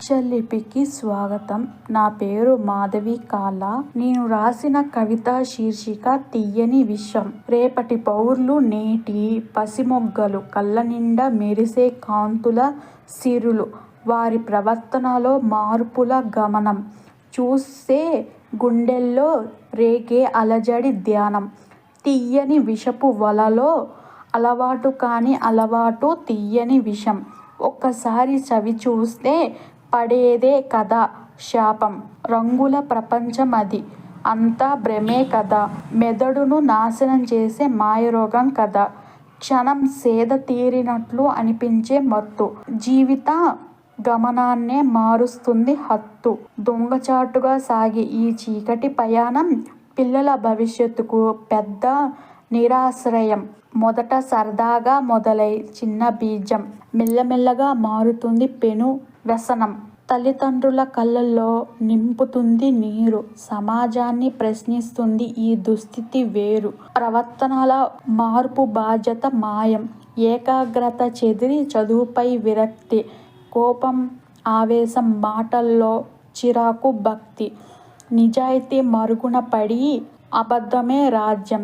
అక్షరలిపికి స్వాగతం. నా పేరు మాధవి కాళ్ళ. నేను రాసిన కవిత శీర్షిక తీయని విషం. రేపటి పౌరులు నేటి పసిమొగ్గలు, కళ్ళనిండా మెరిసే కాంతుల సిరులు. వారి ప్రవర్తనలో మార్పుల గమనం చూస్తే గుండెల్లో రేగే అలజడి ధ్యానం. తీయని విషపు వలలో అలవాటు కాని అలవాటు తీయని విషం. ఒక్కసారి చవి చూస్తే పడేదే కదా శాపం. రంగుల ప్రపంచం అది, అంతా భ్రమే కదా. మెదడును నాశనం చేసే మాయరోగం కదా. క్షణం సేద తీరినట్లు అనిపించే మత్తు, జీవిత గమనాన్నే మారుస్తుంది హత్తు. దొంగచాటుగా సాగే ఈ చీకటి ప్రయాణం పిల్లల భవిష్యత్తుకు పెద్ద నిరాశ్రయం. మొదట సరదాగా మొదలై చిన్న బీజం మెల్లమెల్లగా మారుతుంది పెను వ్యసనం. తల్లిదండ్రుల కళ్ళల్లో నింపుతుంది నీరు. సమాజాన్ని ప్రశ్నిస్తుంది ఈ దుస్థితి వేరు. ప్రవర్తనల మార్పు బాధ్యత మాయం. ఏకాగ్రత చెదిరి చదువుపై విరక్తి. కోపం ఆవేశం, మాటల్లో చిరాకు భక్తి. నిజాయితీ మరుగున పడి అబద్ధమే రాజ్యం.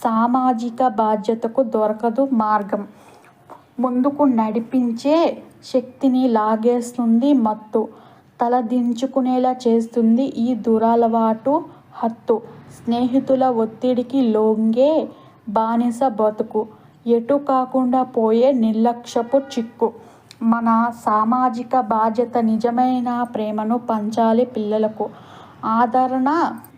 సామాజిక బాధ్యతకు దొరకదు మార్గం. ముందుకు నడిపించే శక్తిని లాగేస్తుంది మత్తు. తలదించుకునేలా చేస్తుంది ఈ దురలవాటు హత్తు. స్నేహితుల ఒత్తిడికి లొంగే బానిస బతుకు. ఎటు కాకుండా పోయే నిర్లక్ష్యపు చిక్కు. మన సామాజిక బాధ్యత నిజమైన ప్రేమను పంచాలి పిల్లలకు. ఆదరణ,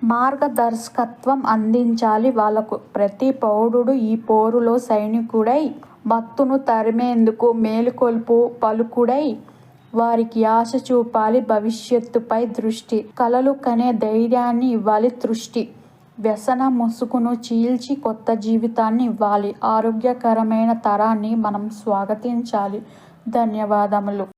మార్గదర్శకత్వం అందించాలి వాళ్లకు. ప్రతి పౌరుడు ఈ పోరులో సైనికుడై, మత్తును తరిమేందుకు మేలుకొల్పు పలుకుడై, వారికి ఆశ చూపాలి భవిష్యత్తుపై దృష్టి. కలలు కనే ధైర్యాన్ని ఇవ్వాలి తృష్టి. వ్యసన ముసుగును చీల్చి కొత్త జీవితాన్ని ఇవ్వాలి. ఆరోగ్యకరమైన తరాన్ని మనం స్వాగతించాలి. ధన్యవాదములు.